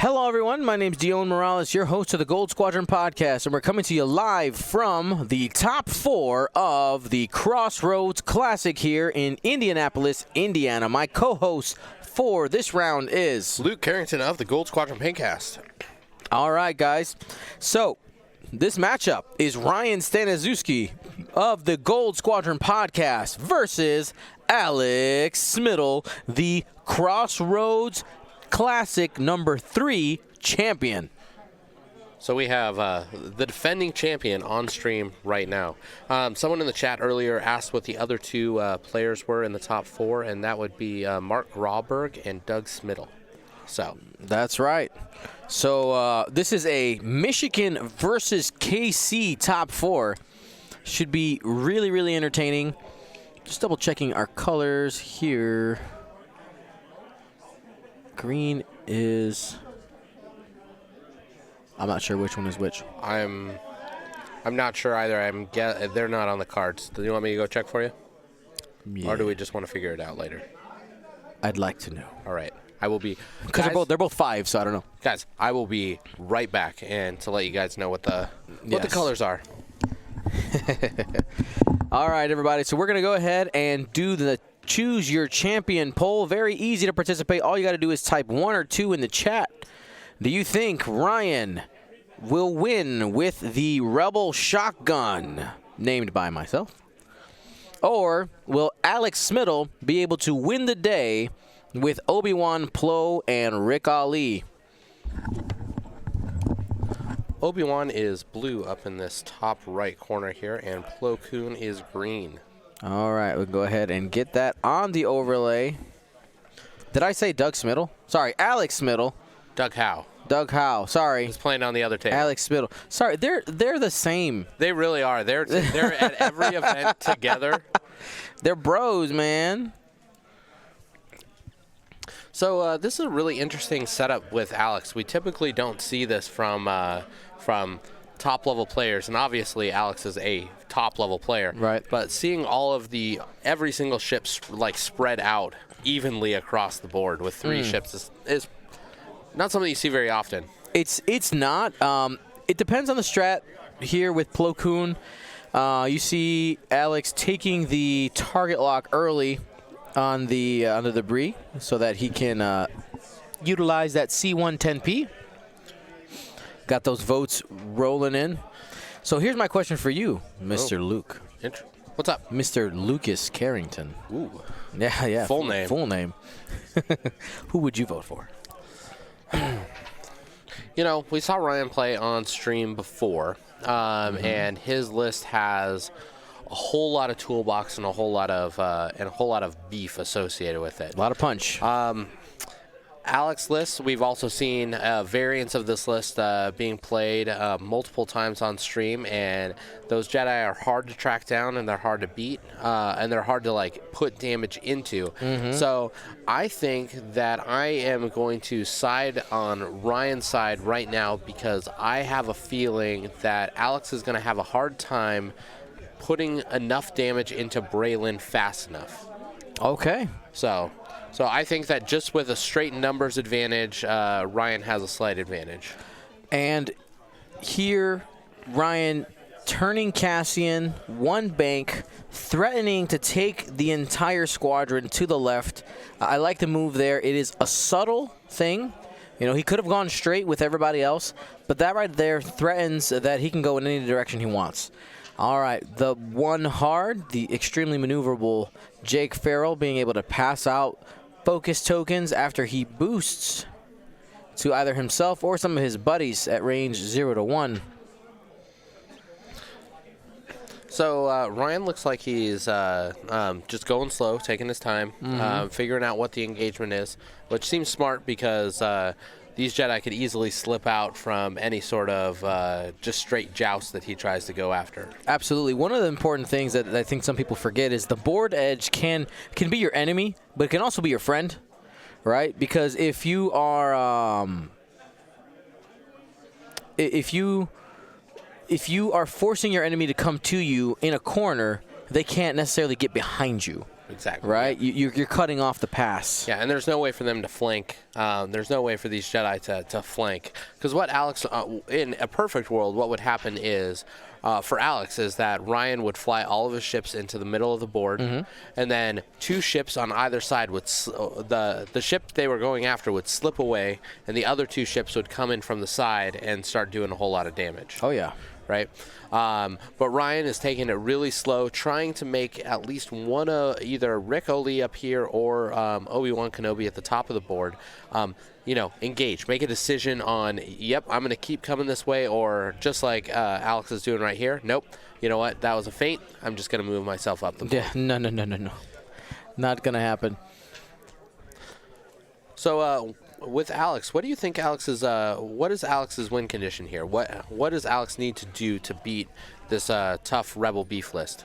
Hello, everyone. My name's Dion Morales, your host of the Gold Squadron podcast, and we're coming to you live from the top 4 of the Crossroads Classic here in Indianapolis, Indiana. My co-host for this round is Luke Carrington of the Gold Squadron Paintcast. All right, guys. So this matchup is Ryan Staniszewski of the Gold Squadron podcast versus Alex Smittle, the Crossroads Classic number 3 champion. So we have the defending champion on stream right now. Someone in the chat earlier asked what the other two players were in the top 4, and that would be Mark Grauberg and Doug Smittle. So that's right. So this is a Michigan versus KC top 4. Should be really, really entertaining. Just double checking our colors here. Green is, I'm not sure which one is which. I'm not sure either. They're not on the cards. Do you want me to go check for you? Yeah. Or do we just want to figure it out later? I'd like to know. All right. I will be, because they're both 5, so I don't know. Guys, I will be right back and to let you guys know what the colors are. All right, everybody. So we're going to go ahead and do the Choose Your Champion poll. Very easy to participate. All you got to do is type 1 or 2 in the chat. Do you think Ryan will win with the Rebel shotgun, named by myself? Or will Alex Smittle be able to win the day with Obi-Wan, Plo, and Rick Ali? Obi-Wan is blue up in this top right corner here, and Plo Koon is green. All right, we'll go ahead and get that on the overlay. Did I say Doug Smittle? Sorry, Alex Smittle. Doug Howe. Doug Howe, sorry. He's playing on the other table. Alex Smittle. Sorry, they're the same. They really are. They're at every event together. They're bros, man. So this is a really interesting setup with Alex. We typically don't see this from top-level players, and obviously Alex is a top-level player. Right. But seeing all of every single ship spread out evenly across the board with 3 ships is not something you see very often. It's not. It depends on the strat here with Plo Koon. You see Alex taking the target lock early on the debris so that he can utilize that C110P. Got those votes rolling in. So here's my question for you, Mr. Luke. What's up? Mr. Lucas Carrington. Ooh. Yeah. Full name. Full name. Who would you vote for? You know, we saw Ryan play on stream before, and his list has a whole lot of toolbox and a whole lot of beef associated with it. A lot of punch. Alex's list, we've also seen variants of this list being played multiple times on stream, and those Jedi are hard to track down, and they're hard to beat, and they're hard to put damage into. So I think that I am going to side on Ryan's side right now because I have a feeling that Alex is going to have a hard time putting enough damage into Braylon fast enough. Okay. So I think that just with a straight numbers advantage, Ryan has a slight advantage. And here, Ryan turning Cassian, 1 bank, threatening to take the entire squadron to the left. I like the move there. It is a subtle thing. You know, he could have gone straight with everybody else, but that right there threatens that he can go in any direction he wants. All right, the 1 hard, the extremely maneuverable Jake Farrell being able to pass out focus tokens after he boosts to either himself or some of his buddies at range 0 to 1. So Ryan looks like he's just going slow, taking his time, figuring out what the engagement is, which seems smart because these Jedi could easily slip out from any sort of just straight joust that he tries to go after. Absolutely. One of the important things that I think some people forget is the board edge can be your enemy, but it can also be your friend, right? Because if you are if you are forcing your enemy to come to you in a corner, they can't necessarily get behind you. exactly. Right? Yeah. You're cutting off the pass. Yeah, and there's no way for them to flank. There's no way for these Jedi to flank. Because what Alex, in a perfect world, what would happen is, for Alex, is that Ryan would fly all of his ships into the middle of the board, and then 2 ships on either side would, the ship they were going after would slip away, and the other 2 ships would come in from the side and start doing a whole lot of damage. Oh, yeah. Right? But Ryan is taking it really slow, trying to make at least one either Rick Oli up here or Obi-Wan Kenobi at the top of the board, engage, make a decision on, yep, I'm going to keep coming this way, or just like Alex is doing right here, nope, you know what, that was a feint, I'm just going to move myself up the board. Yeah, no. Not going to happen. So, with Alex, what do you think what is Alex's win condition here? What does Alex need to do to beat this tough Rebel beef list?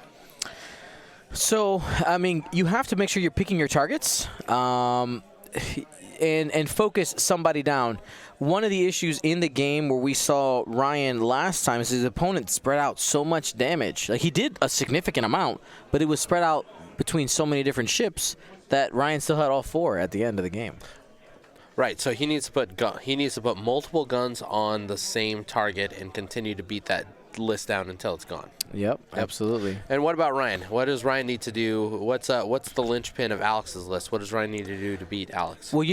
So, I mean, you have to make sure you're picking your targets and focus somebody down. One of the issues in the game where we saw Ryan last time is his opponent spread out so much damage. Like, he did a significant amount, but it was spread out between so many different ships that Ryan still had all 4 at the end of the game. Right, so he needs to put multiple guns on the same target and continue to beat that list down until it's gone. Yep, absolutely. And what about Ryan? What does Ryan need to do? What's the linchpin of Alex's list? What does Ryan need to do to beat Alex? Well,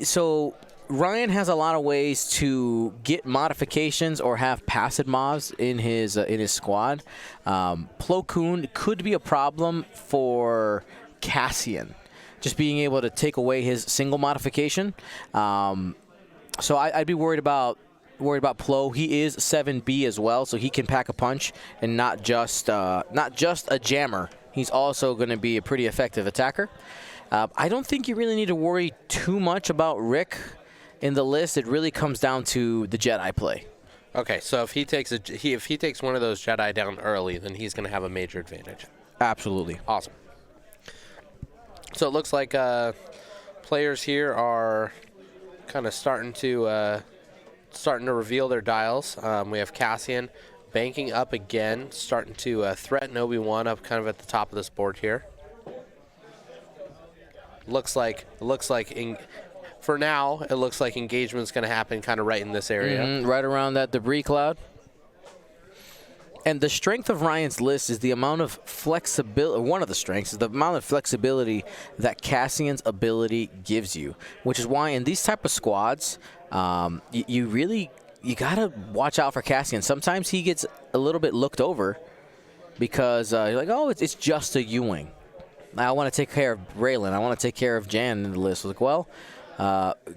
so Ryan has a lot of ways to get modifications or have passive mobs in his squad. Plo Koon could be a problem for Cassian, just being able to take away his single modification. So I'd be worried about Plo. He is 7B as well, so he can pack a punch and not just a jammer. He's also going to be a pretty effective attacker. I don't think you really need to worry too much about Rick in the list. It really comes down to the Jedi play. Okay, so if he takes one of those Jedi down early, then he's going to have a major advantage. Absolutely. Awesome. So it looks like players here are kind of starting to reveal their dials. We have Cassian banking up again, starting to threaten Obi-Wan up kind of at the top of this board here. For now, it looks like engagement's going to happen kind of right in this area. Right around that debris cloud. And the strength of Ryan's list is the amount of flexibility. One of the strengths is the amount of flexibility that Cassian's ability gives you, which is why in these type of squads, you gotta watch out for Cassian. Sometimes he gets a little bit looked over because you're like, oh, it's just a Ewing. I want to take care of Raylan. I want to take care of Jan in the list. Like, well,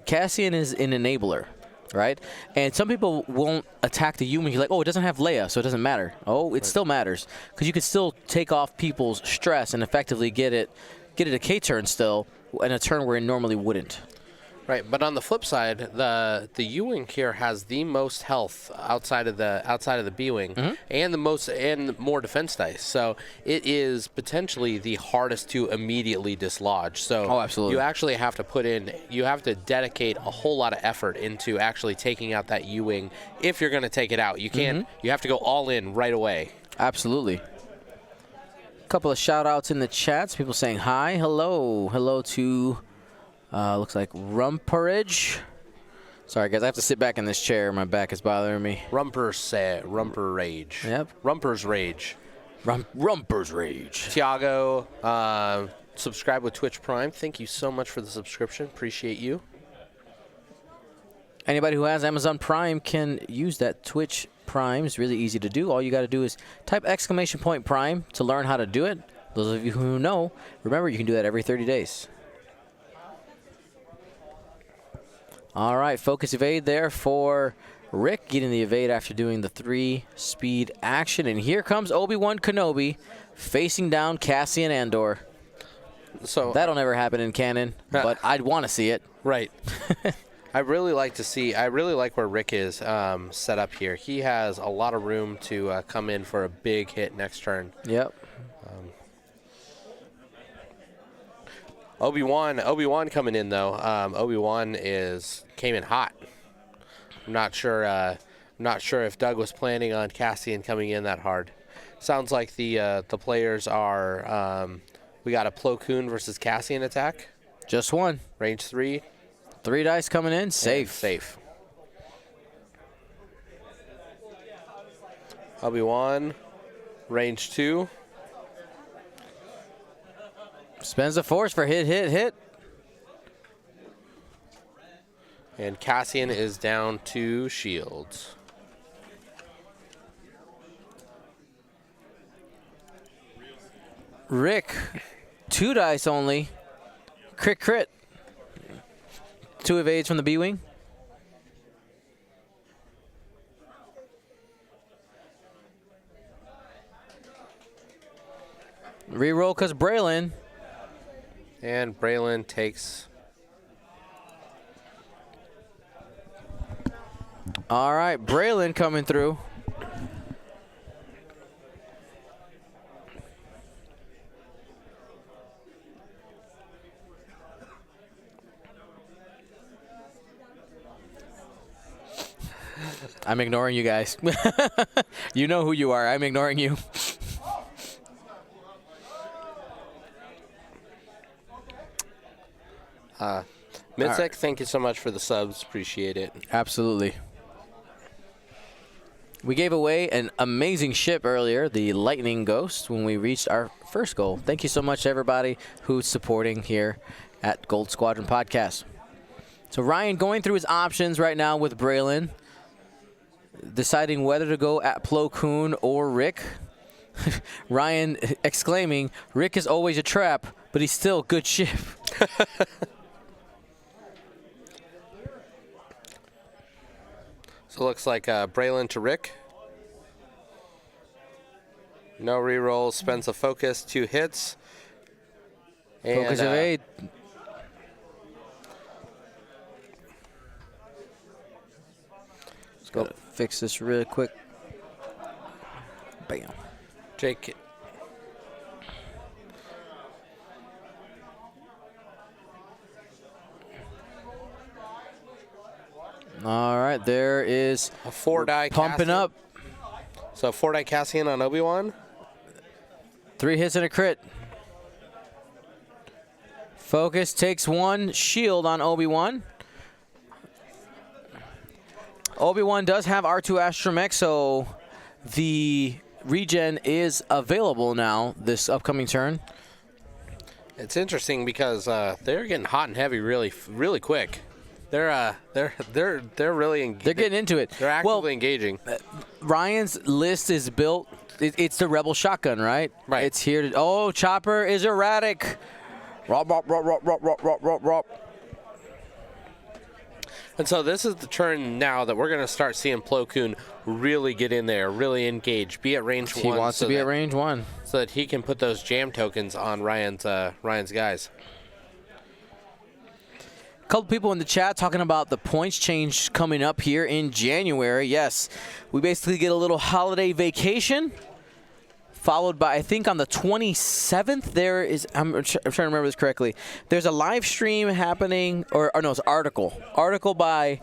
Cassian is an enabler. Right? And some people won't attack the Ewing. You're like, oh, it doesn't have Leia, so it doesn't matter. Oh, it still matters. Because you can still take off people's stress and effectively get it a K-turn still, in a turn where it normally wouldn't. Right, but on the flip side, the U-wing here has the most health outside of the B-wing, and more defense dice. So it is potentially the hardest to immediately dislodge. So absolutely. You actually have to dedicate a whole lot of effort into actually taking out that U-wing if you're going to take it out. You can't. You have to go all in right away. Absolutely. A couple of shout outs in the chats. People saying hi, hello to. Looks like Rumperage. Sorry, guys. I have to sit back in this chair. My back is bothering me. Rumper Rage. Yep. Rumper's Rage. Rumper's Rage. Tiago, subscribe with Twitch Prime. Thank you so much for the subscription. Appreciate you. Anybody who has Amazon Prime can use that Twitch Prime. It's really easy to do. All you got to do is type !Prime to learn how to do it. Those of you who know, remember, you can do that every 30 days. All right, focus evade there for Rick, getting the evade after doing the 3-speed action. And here comes Obi-Wan Kenobi facing down Cassian Andor. So that'll never happen in canon, but I'd want to see it. Right. I really like where Rick is set up here. He has a lot of room to come in for a big hit next turn. Yep. Obi-Wan coming in though. Obi-Wan came in hot. I'm not sure if Doug was planning on Cassian coming in that hard. Sounds like the players are. We got a Plo Koon versus Cassian attack. Just one. Range 3. 3 dice coming in. Safe. Safe. Obi-Wan. Range 2. Spends the force for hit, hit, hit. And Cassian is down 2 shields. Rick, 2 dice only. Crit, crit. 2 evades from the B-Wing. Reroll because Braylon. And Braylon takes. All right, Braylon coming through. I'm ignoring you guys. You know who you are. I'm ignoring you. Mitzek, right. Thank you so much for the subs. Appreciate it. Absolutely. We gave away an amazing ship earlier, the Lightning Ghost, when we reached our first goal. Thank you so much to everybody who's supporting here at Gold Squadron Podcast. So Ryan going through his options right now with Braylon, deciding whether to go at Plo Koon or Rick. Ryan exclaiming, Rick is always a trap, but he's still a good ship. So it looks like Braylon to Rick. No rerolls. Spends a focus. 2 hits. And, Focus evade. Let's go fix this really quick. Bam. Jake. All right, there is A 4-die pumping Cassian. up. So 4-die Cassian on Obi-Wan. 3 hits and a crit. Focus takes 1 shield on Obi-Wan. Obi-Wan does have R2 Astromech, so the regen is available now this upcoming turn. It's interesting because they're getting hot and heavy really quick. They're really engaged. They're getting into it. They're actively engaging. Ryan's list is built. It's the Rebel shotgun, right? Right. It's here to. Oh, Chopper is erratic. Rop, rop, rop, rop, rop, rop, rop, rop, rop. And so this is the turn now that we're going to start seeing Plo Koon really get in there, really engage, be at range 1. He wants to be at range 1. So that he can put those jam tokens on Ryan's guys. A couple people in the chat talking about the points change coming up here in January. Yes, we basically get a little holiday vacation, followed by, I think on the 27th, there is, I'm trying to remember this correctly, there's a live stream happening, or no, it's an article by,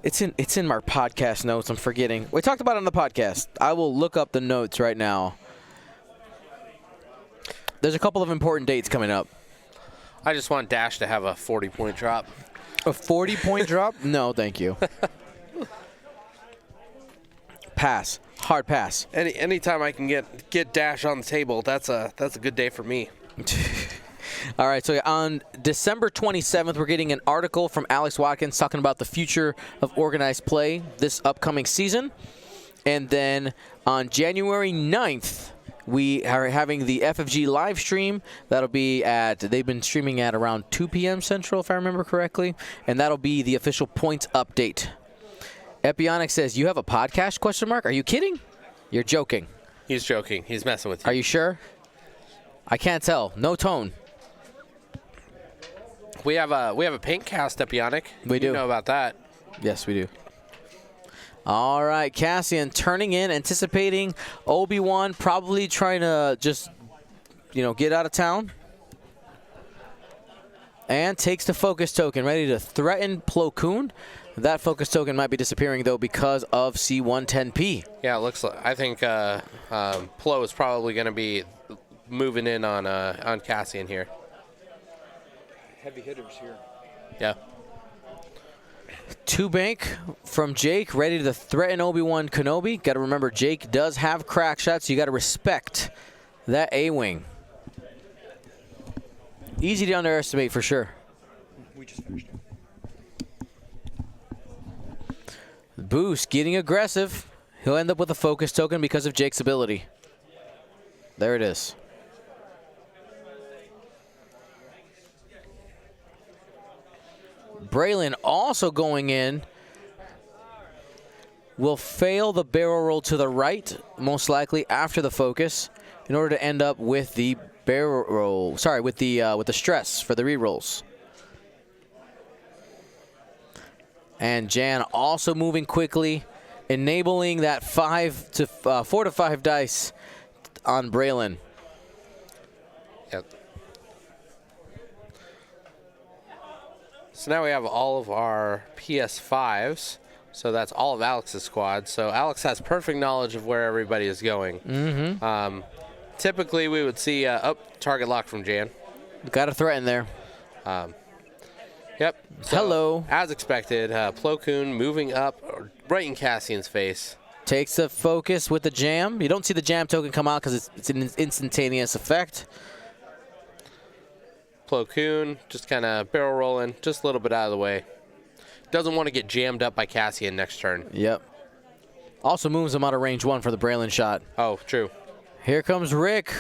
it's in our podcast notes, I'm forgetting. We talked about it on the podcast. I will look up the notes right now. There's a couple of important dates coming up. I just want Dash to have a 40-point drop. A 40-point drop? No, thank you. Pass. Hard pass. Anytime I can get Dash on the table, that's a good day for me. All right, so on December 27th, we're getting an article from Alex Watkins talking about the future of organized play this upcoming season. And then on January 9th, we are having the FFG live stream. That'll be they've been streaming at around 2 p.m. Central, if I remember correctly. And that'll be the official points update. Epionic says, you have a podcast, question mark? Are you kidding? You're joking. He's joking. He's messing with you. Are you sure? I can't tell. No tone. We have a paint cast, Epionic. We do. You know about that. Yes, we do. All right, Cassian turning in, anticipating Obi-Wan, probably trying to just, get out of town. And takes the focus token, ready to threaten Plo Koon. That focus token might be disappearing, though, because of C110P. Yeah, it looks like. I think Plo is probably going to be moving in on Cassian here. Heavy hitters here. Yeah. 2 bank from Jake, ready to threaten Obi-Wan Kenobi. Got to remember, Jake does have crack shots, so you got to respect that A-wing. Easy to underestimate for sure. We just finished. Boost getting aggressive. He'll end up with a focus token because of Jake's ability. There it is. Braylon also going in. Will fail the barrel roll to the right, most likely after the focus, in order to end up with the barrel roll. Sorry, with the stress for the rerolls. And Jan also moving quickly, enabling that 4 to 5 dice on Braylon. Yep. So now we have all of our PS5s. So that's all of Alex's squad. So Alex has perfect knowledge of where everybody is going. Mm-hmm. Typically, we would see target lock from Jan. Got a threaten there. Yep. So, Hello. As expected, Plo Koon moving up right in Cassian's face. Takes the focus with the jam. You don't see the jam token come out because it's an instantaneous effect. Plo Koon just kind of barrel rolling, just a little bit out of the way. Doesn't want to get jammed up by Cassian next turn. Yep. Also moves him out of range 1 for the Braylon shot. Oh, true. Here comes Rick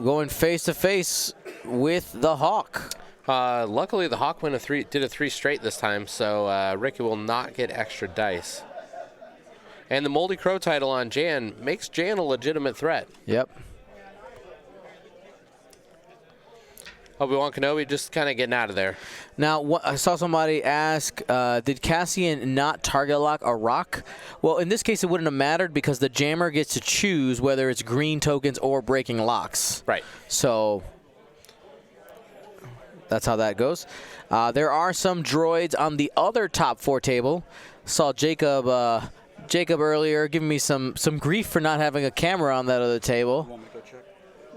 going face to face with the Hawk. Luckily, the Hawk did a 3 straight this time, so Ricky will not get extra dice. And the Moldy Crow title on Jan makes Jan a legitimate threat. Yep. Obi-Wan Kenobi just kind of getting out of there. Now, I saw somebody ask, did Cassian not target lock a rock? Well, in this case, it wouldn't have mattered because the jammer gets to choose whether it's green tokens or breaking locks. Right. So that's how that goes. There are some droids on the other top 4 table. Saw Jacob earlier giving me some grief for not having a camera on that other table. Want me to go check?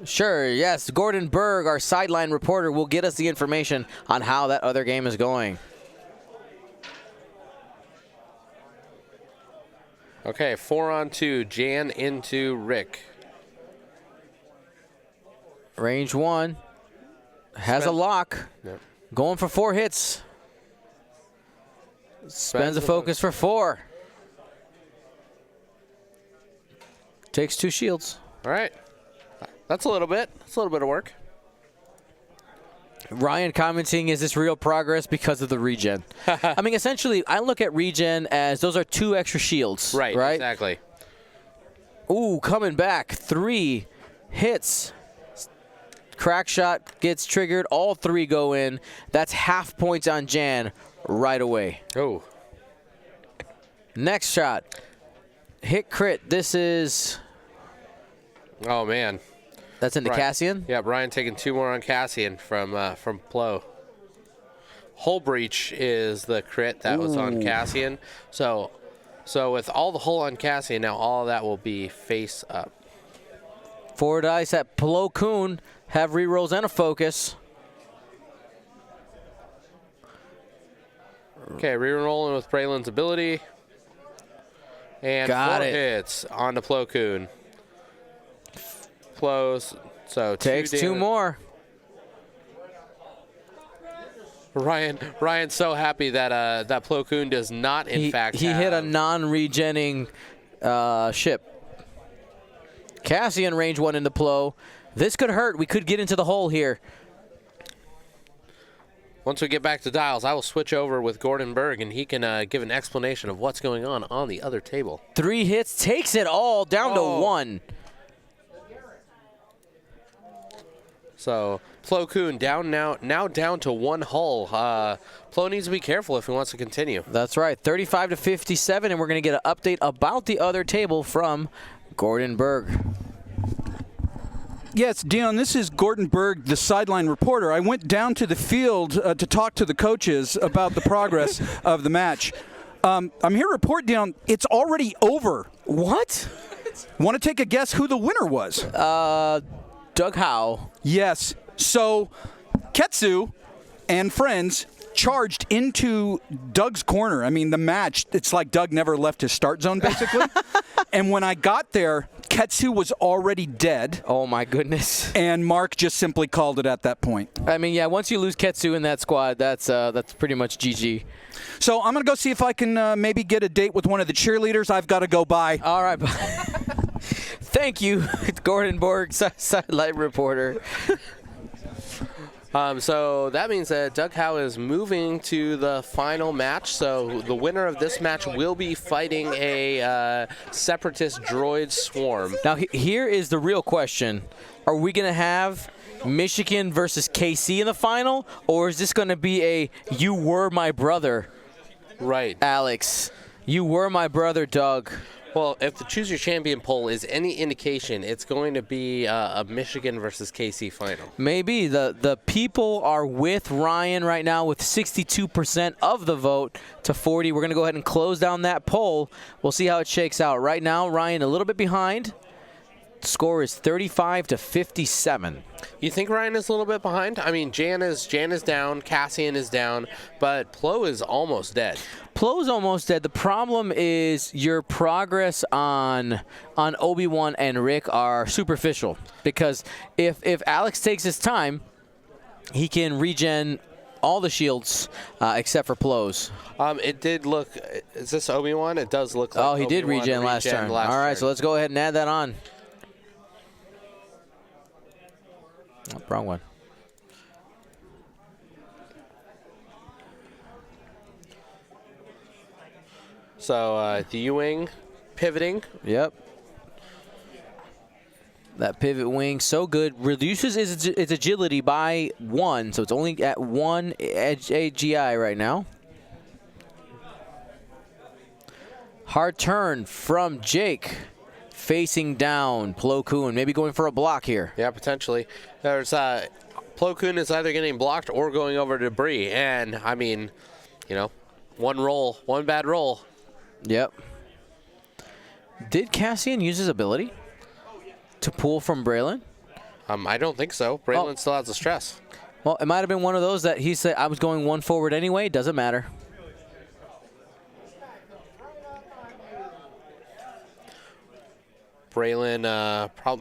Sure, yes. Gordon Berg, our sideline reporter, will get us the information on how that other game is going. Okay, 4-on-2, Jan into Rick. Range 1. Has a lock. Yep. Going for 4 hits. Spends the focus for 4. Takes 2 shields. All right. That's a little bit. That's a little bit of work. Ryan commenting, is this real progress because of the regen? I mean, essentially, I look at regen as those are 2 extra shields. Right, exactly. Ooh, coming back. 3 hits. Crack shot gets triggered. All 3 go in. That's half points on Jan right away. Oh. Next shot. Hit crit. This is... Oh, man. That's into Cassian? Yeah, Brian taking 2 more on Cassian from Plo. Hull breach is the crit that was on Cassian. So with all the hull on Cassian, now all of that will be face up. 4 dice at Plo Koon. Have rerolls and a focus. Okay, re-rolling with Braylon's ability. And Got 4 it. hits on the Plo Koon. Plo's, so Takes 2 more. Ryan's so happy that that Plo Koon does not, in fact, he hit a non-regenning ship. Cassian range 1 into Plo. This could hurt. We could get into the hole here. Once we get back to dials, I will switch over with Gordon Berg, and he can give an explanation of what's going on the other table. 3 hits, takes it all down to 1. So Plo Koon down now down to 1 hull. Plo needs to be careful if he wants to continue. That's right, 35 to 57, and we're going to get an update about the other table from Gordon Berg. Yes, Dion, this is Gordon Berg, the sideline reporter. I went down to the field to talk to the coaches about the progress of the match. I'm here to report, Dion, it's already over. What? Want to take a guess who the winner was? Doug Howe. Yes. So Ketsu and friends charged into Doug's corner. I mean, the match, it's like Doug never left his start zone, basically. And when I got there, Ketsu was already dead. Oh, my goodness. And Mark just simply called it at that point. I mean, yeah, once you lose Ketsu in that squad, that's pretty much GG. So I'm going to go see if I can maybe get a date with one of the cheerleaders. I've got to go by. All right. Thank you, Gordon Borg, sideline reporter. So that means that Doug Howe is moving to the final match. So the winner of this match will be fighting a Separatist droid swarm. Now, here is the real question. Are we going to have Michigan versus KC in the final, or is this going to be a you were my brother, Right. Alex? You were my brother, Doug. Well, if the Choose Your Champion poll is any indication, it's going to be a Michigan versus KC final. Maybe. The people are with Ryan right now with 62% of the vote to 40. We're going to go ahead and close down that poll. We'll see how it shakes out. Right now, Ryan a little bit behind. The score is 35-57. You think Ryan is a little bit behind? I mean, Jan is down, Cassian is down, but Plo is almost dead. Plo's almost dead. The problem is your progress on Obi-Wan and Rick are superficial, because if Alex takes his time, he can regen all the shields except for Plo's. It did look. Is this Obi-Wan? It does look like. Oh, he did Obi-Wan regen last turn. All right, so let's go ahead and add that on. Oh, wrong one. So the U-wing pivoting. Yep. That pivot wing, so good. Reduces its agility by 1, so it's only at 1 AGI right now. Hard turn from Jake. Facing down Plo Koon, maybe going for a block here. Yeah, potentially. There's Plo Koon is either getting blocked or going over debris, and I mean, you know, one bad roll. Yep. Did Cassian use his ability to pull from Braylon? I don't think so. Braylon still has the stress. Well, it might have been one of those that he said, I was going one forward anyway. Doesn't matter. Braylon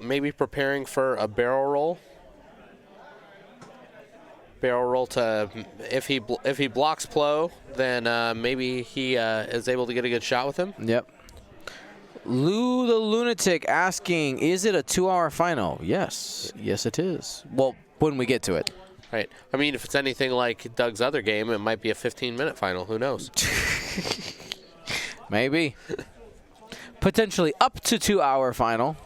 maybe preparing for a barrel roll. Barrel roll to if he blocks Plo, then maybe he is able to get a good shot with him. Yep. Lou the Lunatic asking, is it a 2-hour final? Yes. Yes, it is. Well, when we get to it. Right. I mean, if it's anything like Doug's other game, it might be a 15-minute final. Who knows? Maybe. Potentially up to 2-hour final.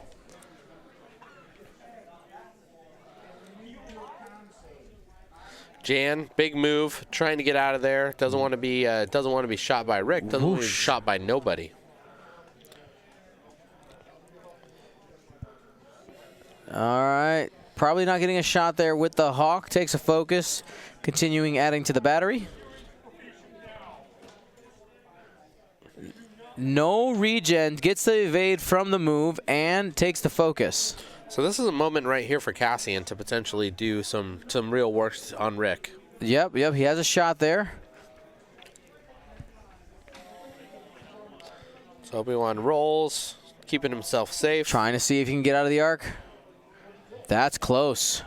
Jan, big move, trying to get out of there. Doesn't want to be shot by Rick. Doesn't want to be shot by nobody. All right. Probably not getting a shot there with the Hawk. Takes a focus. Continuing adding to the battery. No regen. Gets the evade from the move and takes the focus. So this is a moment right here for Cassian to potentially do some real work on Rick. Yep. He has a shot there. So Obi-Wan rolls, keeping himself safe. Trying to see if he can get out of the arc. That's close.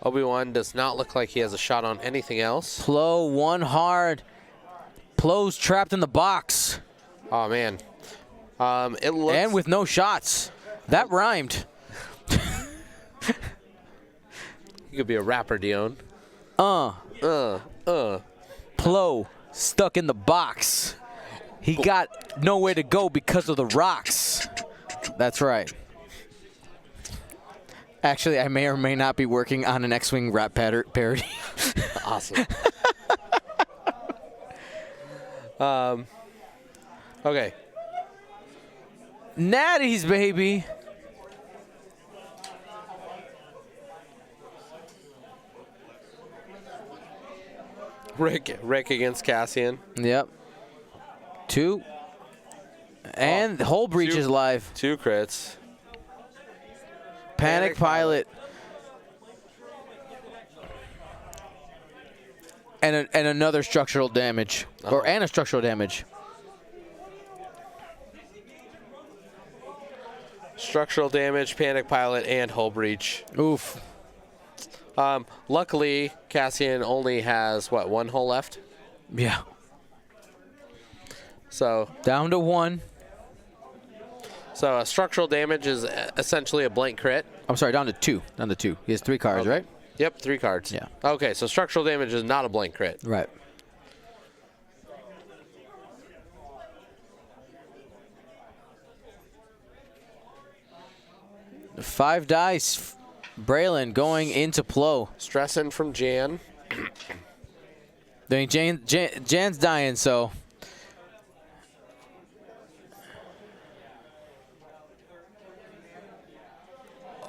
Obi-Wan does not look like he has a shot on anything else. Plo, one hard. Plo's trapped in the box. Oh, man. It looks... And with no shots. That rhymed. You could be a rapper, Dion. Plo stuck in the box. He got nowhere to go because of the rocks. That's right. Actually, I may or may not be working on an X-Wing rap parody. Awesome. Okay. Natty's, baby. Rick against Cassian. Yep. 2. And Whole Breach is live. 2 crits. Panic Pilot. And another structural damage. And a structural damage. Structural damage, Panic Pilot, and Hull Breach. Oof. Luckily, Cassian only has, what, 1 hull left? Yeah. So down to 1. So structural damage is essentially a blank crit. I'm sorry, down to 2. Down to 2. He has 3 cards, right? Yep, 3 cards. Yeah. Okay, so structural damage is not a blank crit. Right. Five dice. Braylon going into Plo. Stressing from Jan. Jan's dying, so.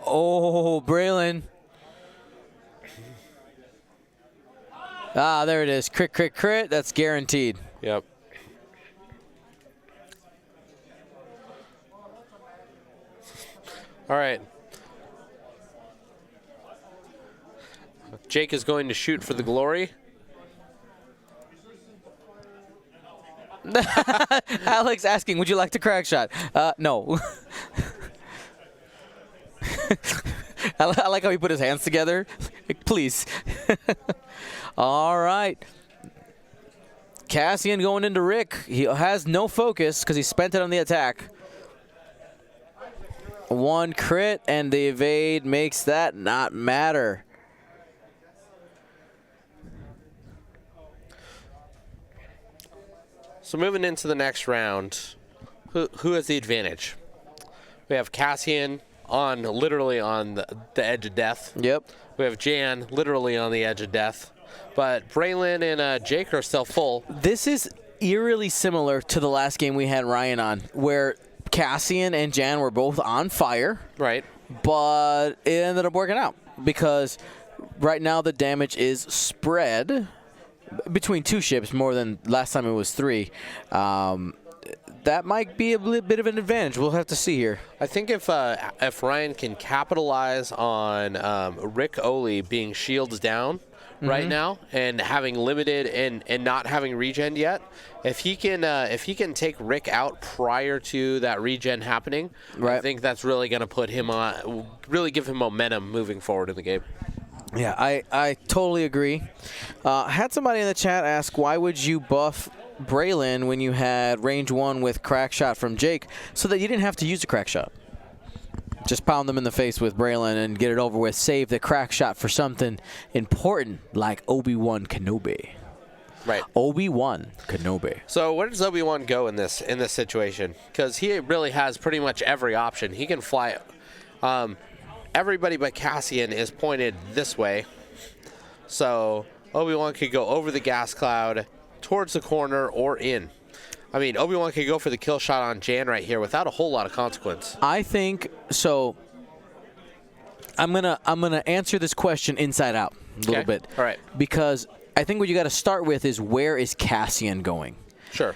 Oh, Braylon. Ah, there it is. Crit, crit, crit. That's guaranteed. Yep. All right. Jake is going to shoot for the glory. Alex asking, would you like to crack shot? No. I like how he put his hands together. Like, please. All right. Cassian going into Rick. He has no focus because he spent it on the attack. 1 crit, and the evade makes that not matter. So moving into the next round, who has the advantage? We have Cassian literally on the edge of death. Yep. We have Jan literally on the edge of death. But Braylon and Jake are still full. This is eerily similar to the last game we had Ryan on, where Cassian and Jan were both on fire. Right. But it ended up working out because right now the damage is spread between 2 ships more than last time it was 3. That might be a bit of an advantage. We'll have to see here. I think if Ryan can capitalize on Rick Oli being shields down right now and having limited and not having regen yet, if he can take Rick out prior to that regen happening, right, I think that's really going to put him on, really give him momentum moving forward in the game. Yeah, I totally agree. Had somebody in the chat ask, why would you buff Braylon when you had range 1 with crack shot from Jake so that you didn't have to use a crack shot? Just pound them in the face with Braylon and get it over with. Save the crack shot for something important like Obi-Wan Kenobi. Right. Obi-Wan Kenobi. So where does Obi-Wan go in this situation? Because he really has pretty much every option. He can fly. Everybody but Cassian is pointed this way. So Obi-Wan could go over the gas cloud, towards the corner, or in. I mean, Obi-Wan could go for the kill shot on Jan right here without a whole lot of consequence. I think so. I'm gonna answer this question inside out a little bit. All right. Because I think what you got to start with is, where is Cassian going? Sure.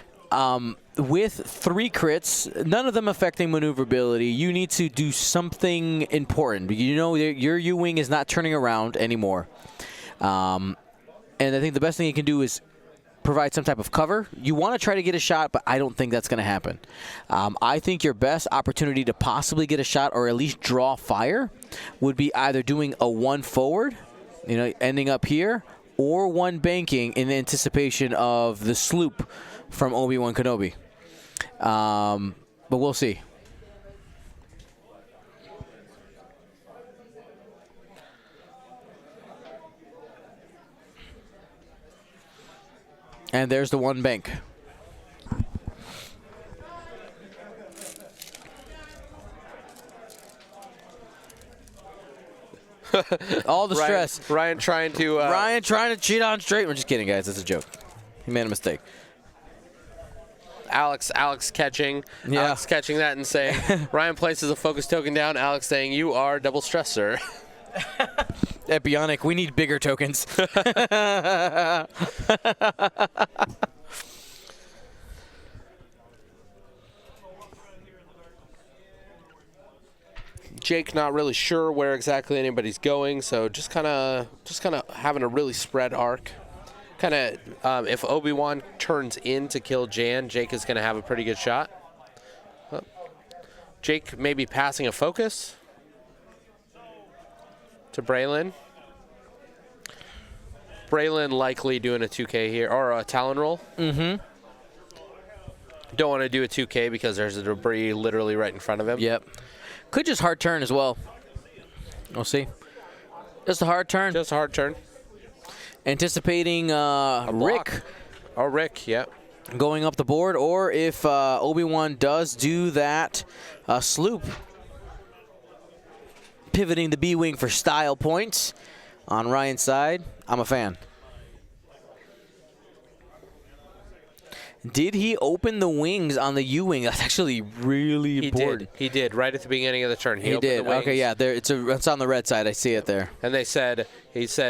With 3 crits, none of them affecting maneuverability, you need to do something important. You know, your U-Wing is not turning around anymore. And I think the best thing you can do is provide some type of cover. You want to try to get a shot, but I don't think that's going to happen. I think your best opportunity to possibly get a shot or at least draw fire would be either doing a 1 forward, you know, ending up here, or 1 banking in anticipation of the sloop from Obi-Wan Kenobi. But we'll see. And there's the 1 bank. All the stress. Ryan trying to cheat on straight. We're just kidding, guys. It's a joke. He made a mistake. Alex catching. Yeah. Alex catching that and saying, Ryan places a focus token down. Alex saying, you are double stress, sir. Epionic, we need bigger tokens. Jake not really sure where exactly anybody's going, so just kind of having a really spread arc. Kind of, if Obi-Wan turns in to kill Jan, Jake is going to have a pretty good shot. Jake maybe passing a focus to Braylon. Braylon likely doing a 2K here, or a Talon roll. Mm-hmm. Don't want to do a 2K because there's a debris literally right in front of him. Yep. Could just hard turn as well. We'll see. Just a hard turn. Just a hard turn. Anticipating Rick. Oh, Rick, yep. Going up the board, or if Obi-Wan does do that sloop. Pivoting the B-Wing for style points on Ryan's side. I'm a fan. Did he open the wings on the U-Wing? That's actually really important. He did, right at the beginning of the turn. He opened did. the wings. Okay, yeah, there, it's on the red side. I see it there. And he said,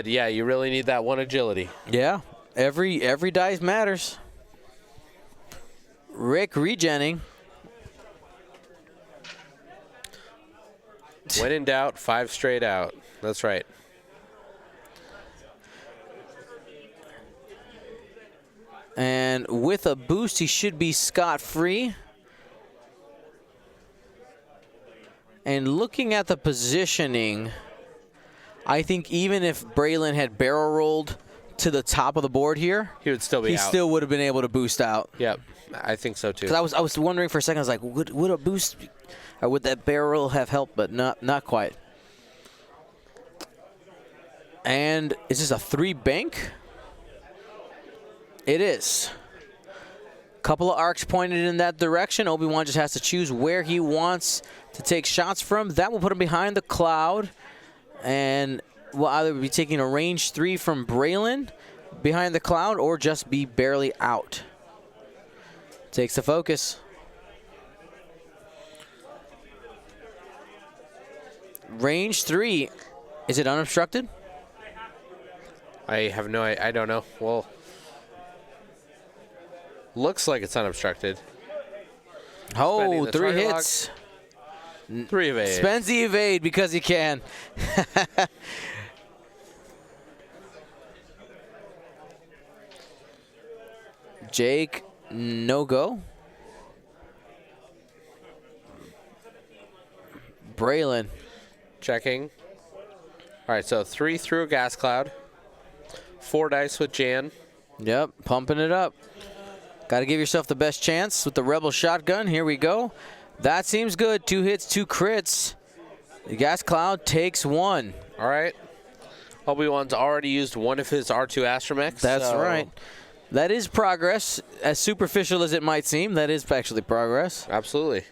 yeah, you really need that one agility. Yeah, every dice matters. Rick regenning. When in doubt, 5 straight out. That's right. And with a boost, he should be scot-free. And looking at the positioning, I think even if Braylon had barrel rolled to the top of the board here, he would still be out. He still would have been able to boost out. Yep, I think so too. Because I was wondering for a second, I was like, would a boost, or would that barrel have helped? But not quite. And is this a 3 bank? It is. Couple of arcs pointed in that direction. Obi-Wan just has to choose where he wants to take shots from. That will put him behind the cloud. And will either be taking a range 3 from Braylon behind the cloud or just be barely out. Takes the focus. Range 3. Is it unobstructed? I have no idea. I don't know. Well, looks like it's unobstructed. Oh, 3 hits. 3 evade. Spends the evade because he can. Jake, no go. Braylon. Checking. All right, so 3 through a gas cloud. 4 dice with Jan. Yep, pumping it up. Got to give yourself the best chance with the Rebel shotgun. Here we go. That seems good. 2 hits, 2 crits. The gas cloud takes 1. All right. Obi-Wan's already used one of his R2 astromechs. That's right. That is progress. As superficial as it might seem, that is actually progress. Absolutely.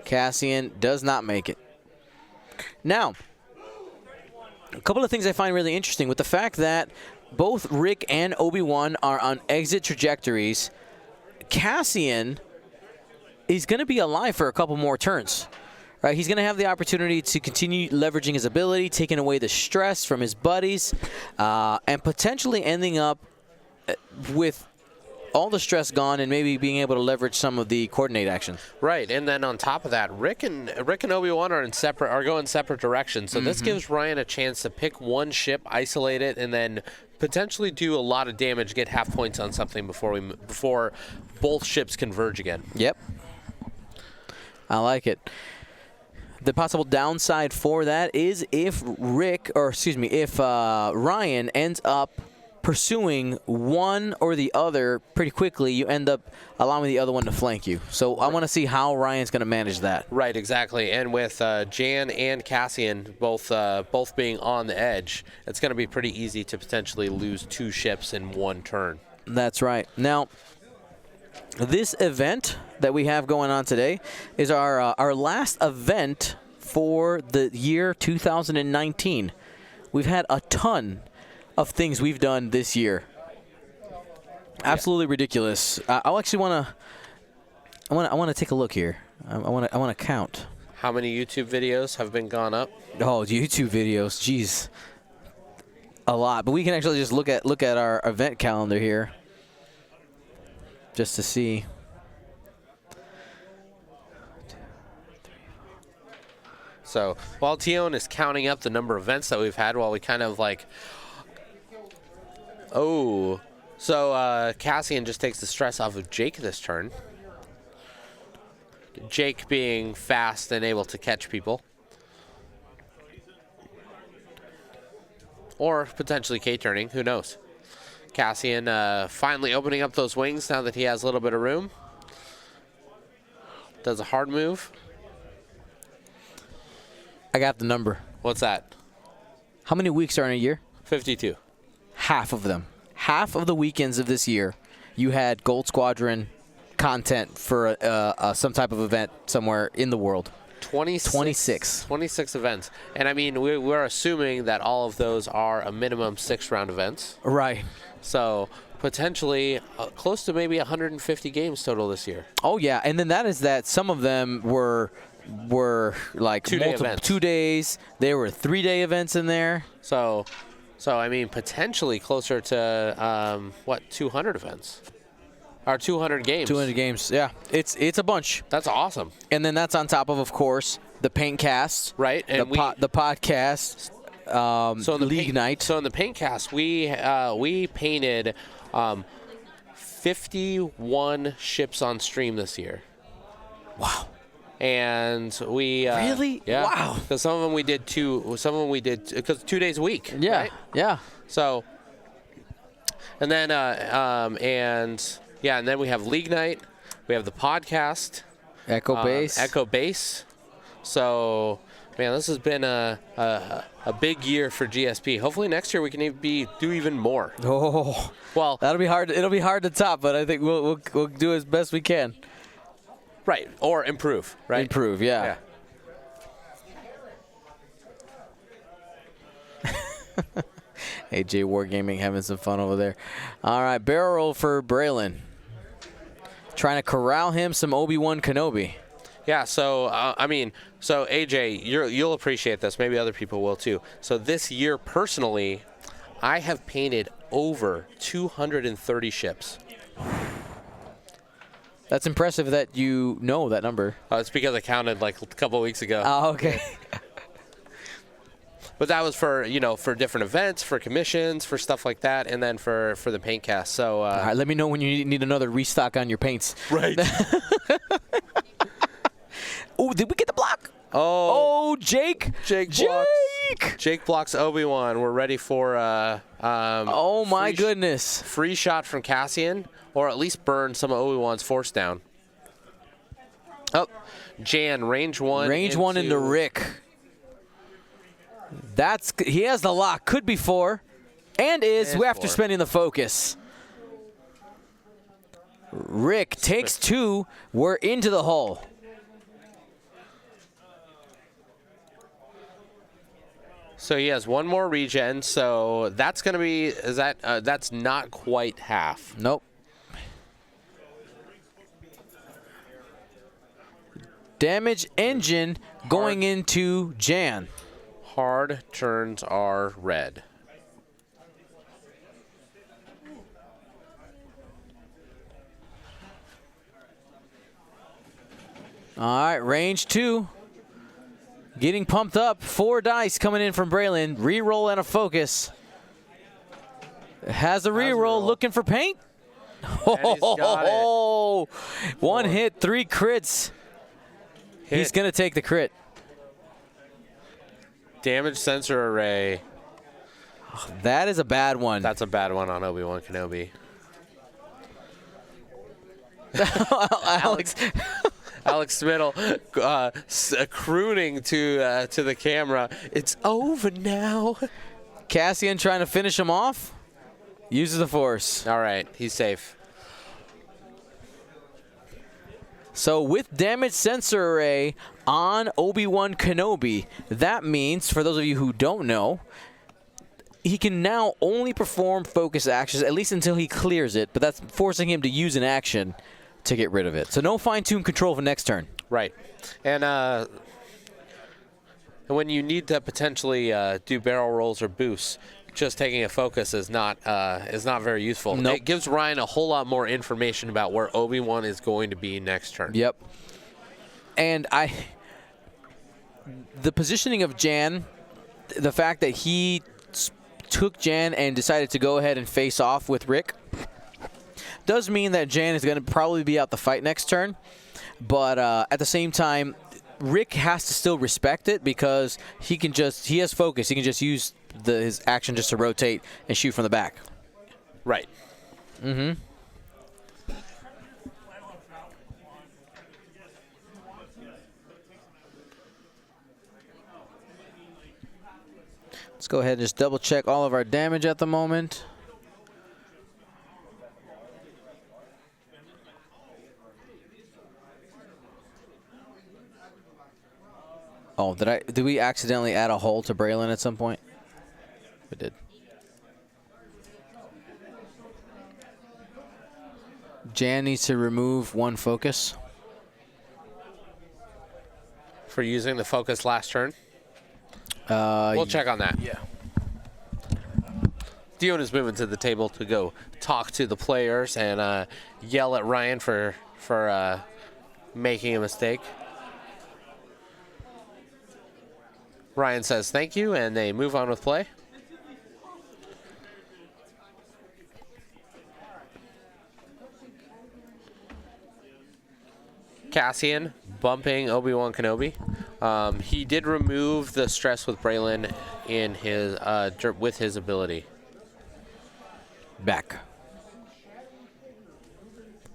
Cassian does not make it. Now, a couple of things I find really interesting with the fact that both Rick and Obi-Wan are on exit trajectories. Cassian is going to be alive for a couple more turns. Right? He's going to have the opportunity to continue leveraging his ability, taking away the stress from his buddies, and potentially ending up with all the stress gone and maybe being able to leverage some of the coordinate actions. Right, and then on top of that, Rick and Obi-Wan are going separate directions. So this gives Ryan a chance to pick one ship, isolate it, and then potentially do a lot of damage, get half points on something before both ships converge again. Yep. I like it. The possible downside for that is if Ryan ends up pursuing one or the other pretty quickly, you end up allowing the other one to flank you. So I want to see how Ryan's going to manage that. Right, exactly. And with Jan and Cassian both being on the edge, it's going to be pretty easy to potentially lose 2 ships in 1 turn. That's right. Now, this event that we have going on today is our last event for the year 2019. We've had a ton of things we've done this year. Absolutely ridiculous. I actually want to take a look here. I want to count. How many YouTube videos have been gone up? Oh, YouTube videos. Jeez. a lot. But we can actually just look at our event calendar here just to see. So while Tion is counting up the number of events that we've had, while we kind of like, so Cassian just takes the stress off of Jake this turn. Jake being fast and able to catch people. Or potentially K-turning, who knows. Cassian finally opening up those wings now that he has a little bit of room. Does a hard move. I got the number. What's that? How many weeks are in a year? 52. Half of them. Half of the weekends of this year, you had Gold Squadron content for some type of event somewhere in the world. 26 events. And I mean, we're assuming that all of those are a minimum 6-round events. Right. So potentially close to maybe 150 games total this year. Oh, yeah. And then that is that some of them were like 2 days. There were 3-day events in there. So I mean, potentially closer to, 200 events? Or 200 games. 200 games, yeah. It's a bunch. That's awesome. And then that's on top of course, the paint cast. Right. And the podcast, so the league night. So in the paint cast, we painted 51 ships on stream this year. Wow. And we really? Yeah. Wow. Because some of them we did because 2 days a week. Yeah. Right? Yeah. So, and then and then we have league night. We have the podcast. Echo Base. So, man, this has been a big year for GSP. Hopefully next year we can do even more. Oh. Well, that'll be hard. It'll be hard to top, but I think we'll do as best we can. Right, or improve, right? Improve, yeah. AJ Wargaming having some fun over there. All right, barrel roll for Braylon. Trying to corral him some Obi-Wan Kenobi. Yeah, so, so AJ, you'll appreciate this. Maybe other people will too. So this year, personally, I have painted over 230 ships. That's impressive that you know that number. It's because I counted like a couple weeks ago. Oh, okay. But that was for different events, for commissions, for stuff like that, and then for the paint cast. So all right, let me know when you need another restock on your paints. Right. Oh, did we get the block? Oh, Jake blocks Obi-Wan. We're ready for oh my goodness. Free shot from Cassian, or at least burn some of Obi-Wan's force down. Oh, Jan, range one into Rick. He has the lock. Could be 4. And is after spending the focus. Rick takes 2. We're into the hull. So he has 1 more regen, so that's going to be, that's not quite half. Nope. Damage engine going into Jan. Hard turns are red. All right, range 2. Getting pumped up. 4 dice coming in from Braylon. Reroll and a focus. Has a reroll. Looking for paint. Oh, 1 hit, 3 crits. He's going to take the crit. Damage sensor array. That is a bad one. That's a bad one on Obi-Wan Kenobi. Alex Smittle crooning to the camera. It's over now. Cassian trying to finish him off. Uses the force. All right, he's safe. So with damage sensor array on Obi-Wan Kenobi, that means, for those of you who don't know, he can now only perform focus actions, at least until he clears it, but that's forcing him to use an action to get rid of it. So no fine-tune control for next turn. Right. And when you need to potentially do barrel rolls or boosts, just taking a focus is not very useful. Nope. It gives Ryan a whole lot more information about where Obi-Wan is going to be next turn. Yep. And the positioning of Jan, the fact that he took Jan and decided to go ahead and face off with Rick, does mean that Jan is going to probably be out the fight next turn. But at the same time, Rick has to still respect it because he has focus. He can just use his action just to rotate and shoot from the back. Right. Mm-hmm. Let's go ahead and just double check all of our damage at the moment. Oh, did we accidentally add a hole to Braylon at some point? We did. Jan needs to remove one focus. For using the focus last turn? We'll check on that. Yeah. Dion is moving to the table to go talk to the players and yell at Ryan for making a mistake. Ryan says thank you, and they move on with play. Cassian bumping Obi-Wan Kenobi. He did remove the stress with Braylon in his with his ability. Back.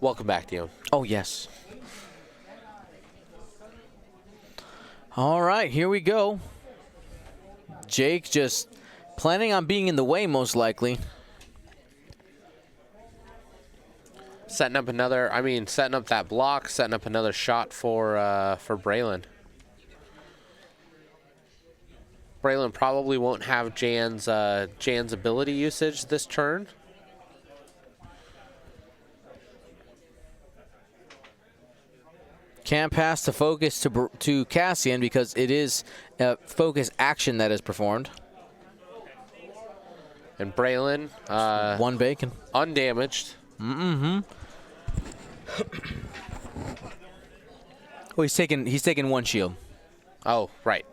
Welcome back, Dion. Oh, yes. All right, here we go. Jake just planning on being in the way, most likely. Setting up that block, setting up another shot for Braylon. Braylon probably won't have Jan's ability usage this turn. Can't pass the focus to Cassian because it is a focus action that is performed. And Braylon, one bacon, undamaged. Mm-hmm. Oh, he's taking one shield. Oh, right.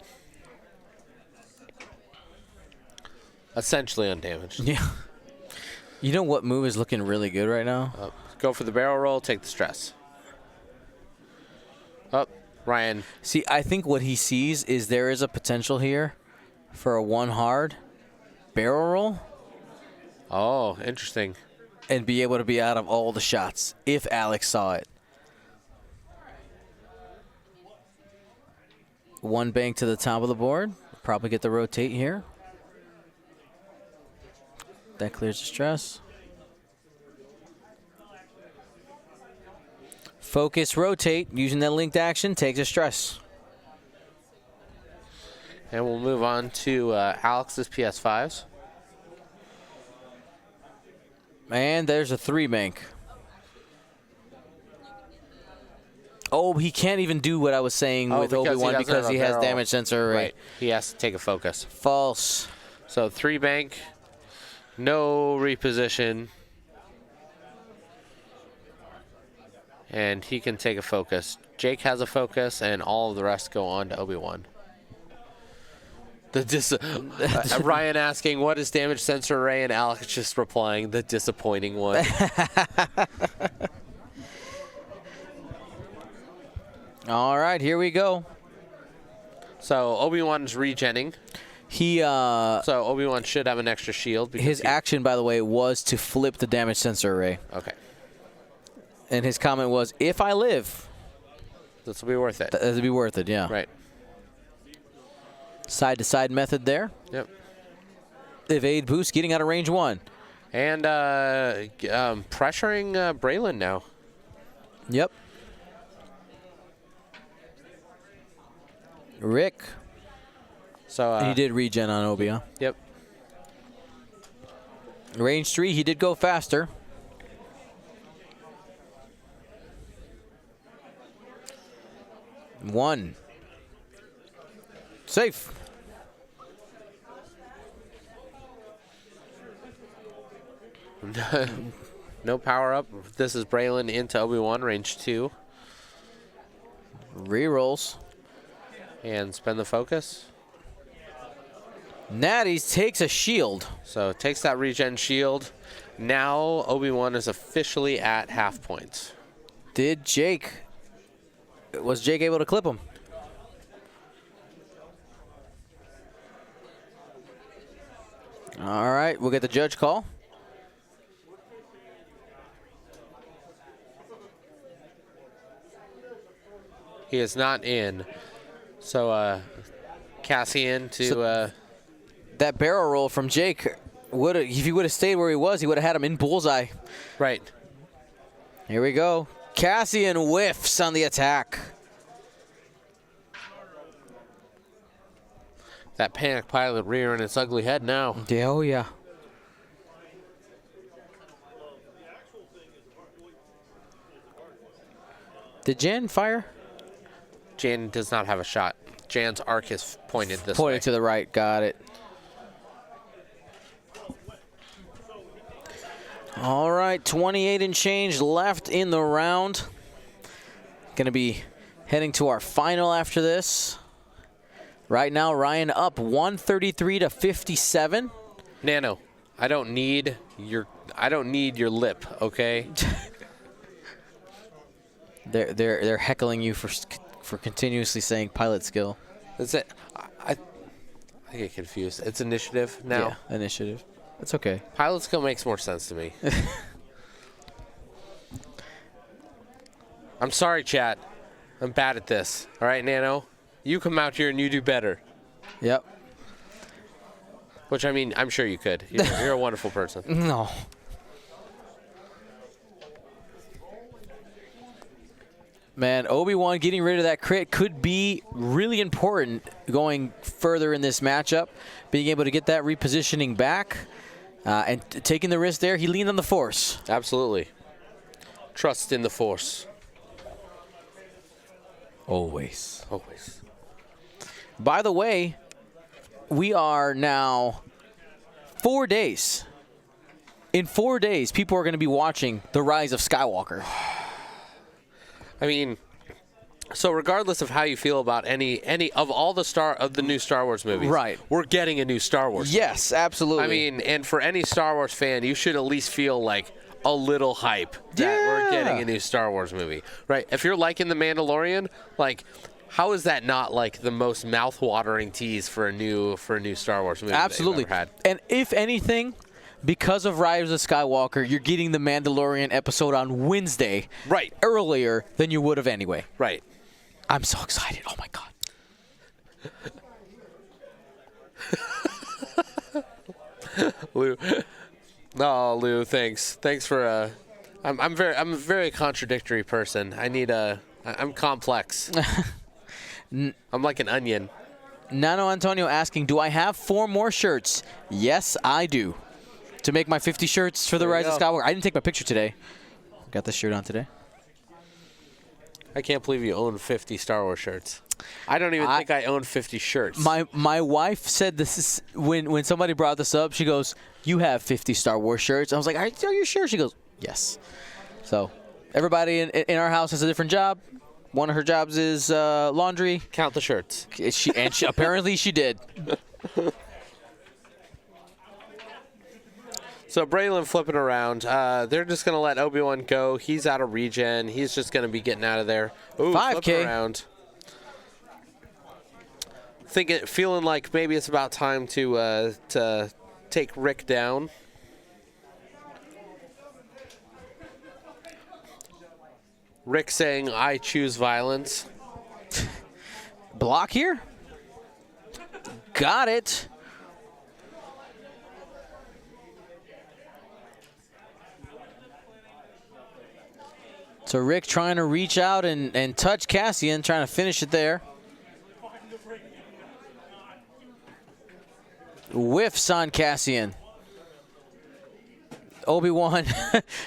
Essentially undamaged. Yeah. You know what move is looking really good right now? Go for the barrel roll, take the stress. Oh, Ryan. See, I think what he sees is there is a potential here for a one hard barrel roll. Oh, interesting. And be able to be out of all the shots if Alex saw it. One bank to the top of the board. Probably get the rotate here. That clears the stress. Focus, rotate. Using that linked action takes a stress. And we'll move on to Alex's PS5s. And there's a 3-bank. Oh, he can't even do what I was saying with Obi-Wan because he has damage sensor. Right. He has to take a focus. False. So 3-bank, no reposition. And he can take a focus. Jake has a focus, and all of the rest go on to Obi-Wan. Ryan asking, what is damage sensor array? And Alex just replying, the disappointing one. All right, here we go. So Obi-Wan's regenning. So Obi-Wan should have an extra shield. His action, by the way, was to flip the damage sensor array. Okay. And his comment was, if I live. This will be worth it. This will be worth it, yeah. Right. Side-to-side method there. Yep. Evade boost, getting out of range 1. And pressuring Braylon now. Yep. Rick. So he did regen on Obi, huh? Yep. Range 3, he did go faster. One. Safe. No power up. This is Braylon into Obi-Wan, range 2. Rerolls. And spend the focus. Natties takes a shield. So takes that regen shield. Now Obi-Wan is officially at half points. Was Jake able to clip him? All right, we'll get the judge call. He is not in. So Cassian to... that barrel roll from Jake, if he would have stayed where he was, he would have had him in bullseye. Right. Here we go. Cassian whiffs on the attack. That panic pilot rearing its ugly head now. Yeah, oh yeah. Did Jan fire? Jan does not have a shot. Jan's arc is pointed this way. Pointed to the right. Got it. All right, 28 and change left in the round. Going to be heading to our final after this. Right now, Ryan up 133 to 57. Nano, I don't need your lip, okay? They're heckling you for continuously saying pilot skill. That's it. I get confused. It's initiative now. Yeah, initiative. That's okay. Pilot skill makes more sense to me. I'm sorry, chat. I'm bad at this. All right, Nano? You come out here and you do better. Yep. Which, I mean, I'm sure you could. You're a wonderful person. No. Man, Obi-Wan getting rid of that crit could be really important going further in this matchup. Being able to get that repositioning back and taking the risk there. He leaned on the Force. Absolutely. Trust in the Force. Always. Always. By the way, we are now 4 days. In 4 days, people are going to be watching The Rise of Skywalker. I mean, so regardless of how you feel about any of all the new Star Wars movies, right? We're getting a new Star Wars movie. Yes, absolutely. I mean, and for any Star Wars fan, you should at least feel like a little hype that we're getting a new Star Wars movie, right? If you're liking The Mandalorian, like, how is that not like the most mouth-watering tease for a new Star Wars movie? Absolutely. That you've ever had? And if anything, because of Rise of Skywalker, you're getting the Mandalorian episode on Wednesday, right? Earlier than you would have anyway. Right. I'm so excited. Oh my God. Lou. No, Lou, thanks. Thanks for I'm a very contradictory person. I'm complex. I'm like an onion. Nano Antonio asking, do I have 4 more shirts? Yes, I do. To make my 50 shirts for the Rise of Skywalker. I didn't take my picture today. Got this shirt on today. I can't believe you own 50 Star Wars shirts. I don't even think I own 50 shirts. My wife said this is when somebody brought this up. She goes, "You have 50 Star Wars shirts." I was like, "Are you sure?" She goes, "Yes." So everybody in our house has a different job. One of her jobs is laundry. Count the shirts. She apparently she did. So Braylon flipping around. They're just going to let Obi-Wan go. He's out of regen. He's just going to be getting out of there. Ooh, 5K. Flipping around. Feeling like maybe it's about time to take Rick down. Rick saying, "I choose violence." Block here. Got it. So Rick trying to reach out and touch Cassian, trying to finish it there. Whiffs on Cassian. Obi-Wan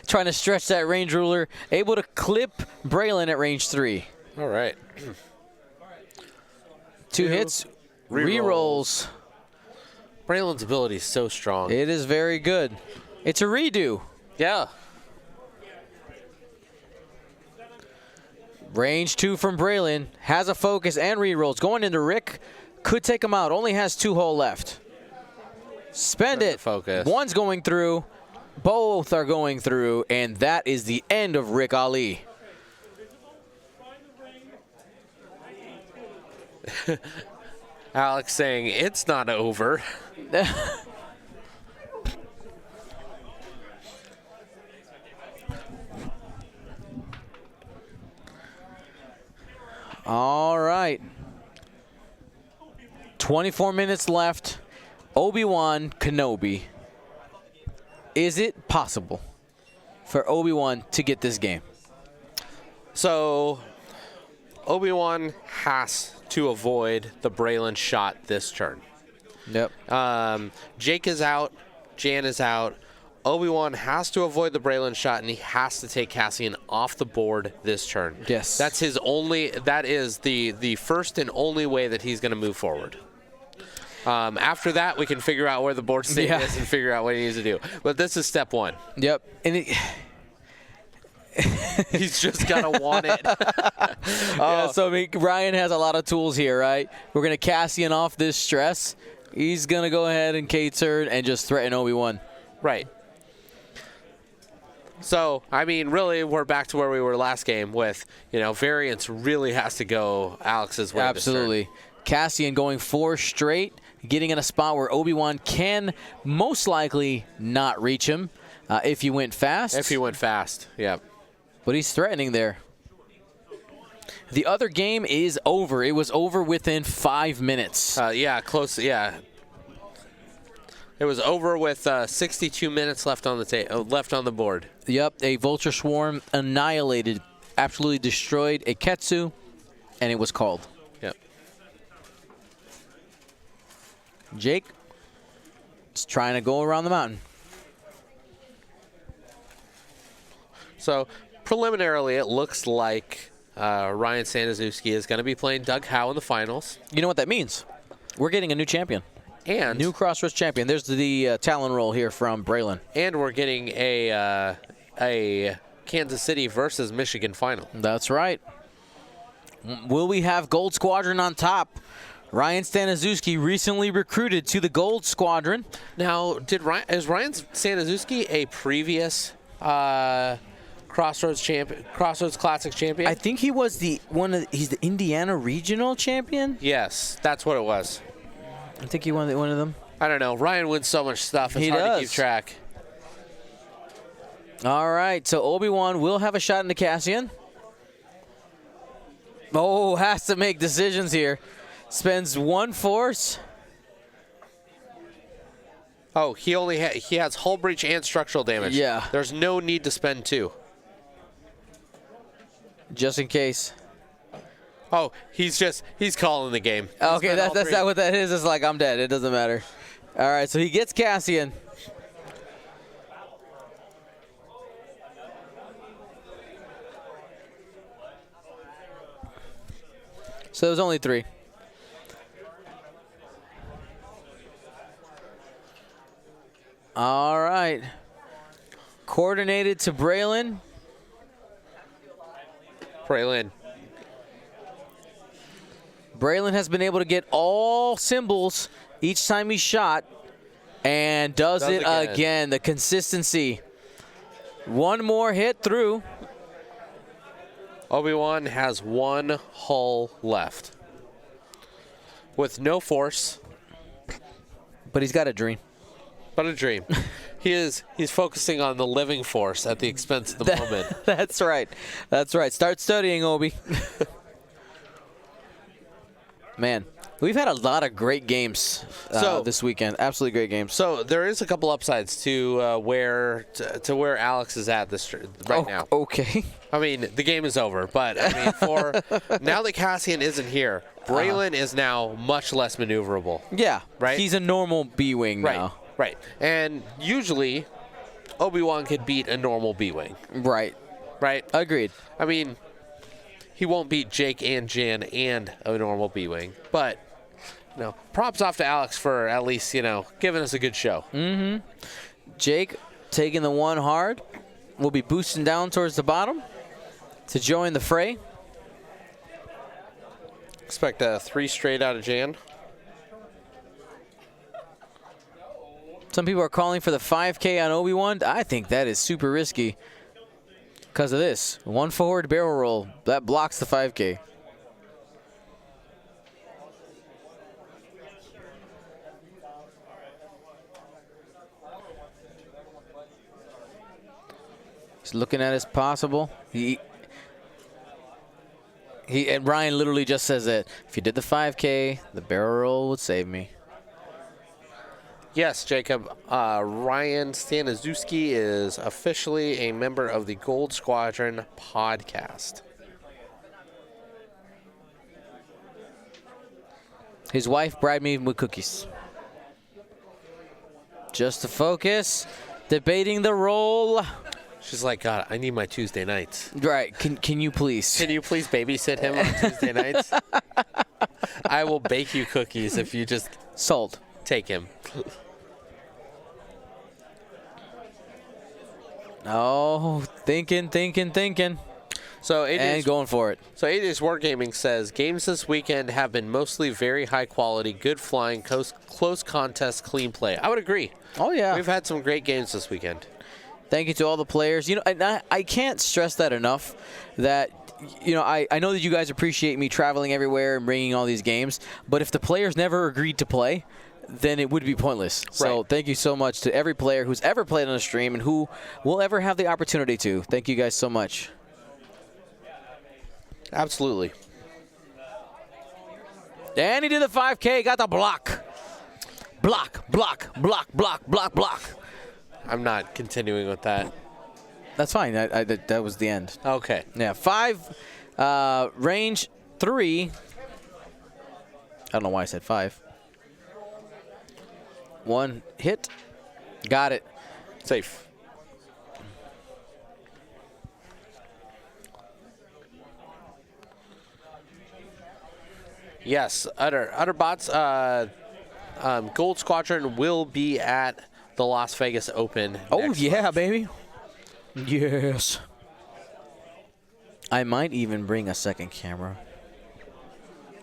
trying to stretch that range ruler. Able to clip Braylon at range 3. All right. 2 hits. Rerolls. Braylon's ability is so strong. It is very good. It's a redo. Yeah. Range 2 from Braylon. Has a focus and rerolls. Going into Rick. Could take him out. Only has 2 hole left. Spend it. Focus. One's going through. Both are going through. And that is the end of Rick Ali. Alex saying it's not over. All right. 24 minutes left. Obi-Wan Kenobi. Is it possible for Obi-Wan to get this game? So Obi-Wan has to avoid the Braylon shot this turn. Yep. Jake is out. Jan is out. Obi-Wan has to avoid the Braylon shot, and he has to take Cassian off the board this turn. Yes. That's his only. That is the first and only way that he's going to move forward. After that, we can figure out where the board state is and figure out what he needs to do. But this is step 1. Yep. And He's just got to want it. yeah, so I mean, Ryan has a lot of tools here, right? We're going to Cassian off this stress. He's going to go ahead and K-turn and just threaten Obi-Wan. Right. So, I mean, really, we're back to where we were last game with, variance really has to go Alex's way. Absolutely. Cassian going 4 straight, getting in a spot where Obi-Wan can most likely not reach him if he went fast. If he went fast, yeah. But he's threatening there. The other game is over. It was over within 5 minutes. Yeah, close. Yeah. It was over with 62 minutes left on the board. Yep, a Vulture Swarm annihilated, absolutely destroyed a Ketsu, and it was called. Yep. Jake is trying to go around the mountain. So, preliminarily, it looks like Ryan Staniszewski is going to be playing Doug Howe in the finals. You know what that means? We're getting a new champion. And new Crossroads champion. There's the Talon roll here from Braylon. And we're getting a Kansas City versus Michigan final. That's right. Will we have Gold Squadron on top? Ryan Staniszewski recently recruited to the Gold Squadron. Now, is Ryan Staniszewski a previous Crossroads Classic champion? I think he was he's the Indiana Regional champion. Yes, that's what it was. I think he won one of them. I don't know. Ryan wins so much stuff. It's hard to keep track. All right, so Obi-Wan will have a shot into Cassian. Oh, has to make decisions here. Spends 1 force. Oh, he has hull breach and structural damage. Yeah. There's no need to spend 2. Just in case. Oh, he's calling the game. Okay, that's not what that is. It's like, I'm dead. It doesn't matter. All right, so he gets Cassian. So there's only 3. All right. Coordinated to Braylon. Braylon has been able to get all symbols each time he's shot and does it again. The consistency. 1 more hit through. Obi-Wan has 1 hull left with no force. But he's got a dream. But a dream. He's focusing on the living force at the expense of the moment. That's right. That's right. Start studying, Obi. Man, we've had a lot of great games this weekend. Absolutely great games. So there is a couple upsides to where Alex is at right now. Okay. I mean, the game is over, but I mean, for now that Cassian isn't here, Braylon is now much less maneuverable. Yeah. Right. He's a normal B-wing now. Right. And usually, Obi-Wan could beat a normal B-wing. Right. Agreed. I mean, he won't beat Jake and Jan and a normal B-wing, but props off to Alex for at least giving us a good show. Mm-hmm. Jake taking the one hard. Will be boosting down towards the bottom to join the fray. Expect a 3 straight out of Jan. Some people are calling for the 5K on Obi-Wan. I think that is super risky because of this. 1 forward barrel roll. That blocks the 5K. He's looking at it as possible. And Ryan literally just says that if you did the 5K, the barrel roll would save me. Yes, Jacob. Ryan Staniszewski is officially a member of the Gold Squadron podcast. His wife bribed me with cookies. Just to focus, debating the roll. She's like, God, I need my Tuesday nights. Right. Can you please? Can you please babysit him on Tuesday nights? I will bake you cookies if you just Sold. take him. Oh, thinking. So And going for it. So 8 Days Wargaming says, games this weekend have been mostly very high quality, good flying, close contest, clean play. I would agree. Oh, yeah. We've had some great games this weekend. Thank you to all the players. You know, I can't stress that enough that, you know, I know that you guys appreciate me traveling everywhere and bringing all these games, but if the players never agreed to play, then it would be pointless. So thank you so much to every player who's ever played on a stream and who will ever have the opportunity to. Thank you guys so much. Absolutely. And he did the 5K, got the block. Block. I'm not continuing with that. That's fine. That was the end. Okay. Yeah, 5, range 3. I don't know why I said 5. 1 hit. Got it. Safe. Yes, Utterbots. Gold Squadron will be at the Las Vegas Open. Oh, yeah, baby. Yes. I might even bring a second camera.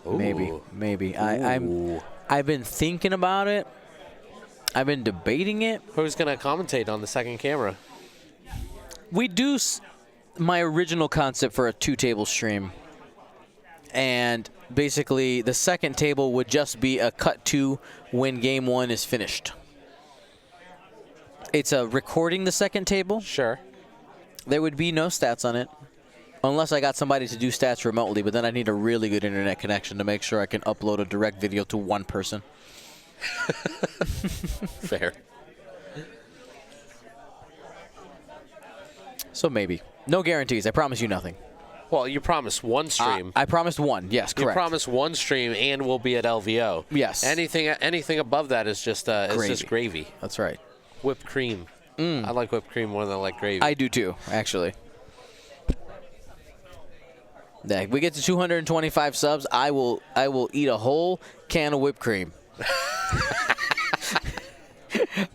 Ooh. Maybe. I've been thinking about it. I've been debating it. Who's going to commentate on the second camera? We do my original concept for a 2-table stream. And basically, the second table would just be a cut to when game 1 is finished. It's a recording the second table. Sure. There would be no stats on it. Unless I got somebody to do stats remotely, but then I need a really good internet connection to make sure I can upload a direct video to one person. Fair. So maybe. No guarantees. I promise you nothing. Well, you promised one stream. I promised one. Yes, correct. You promised one stream, and we'll be at LVO. Yes. Anything above that is just gravy. That's right. Whipped cream. I like whipped cream more than I like gravy. I do too, actually. Yeah, if we get to 225 subs, I will eat a whole can of whipped cream.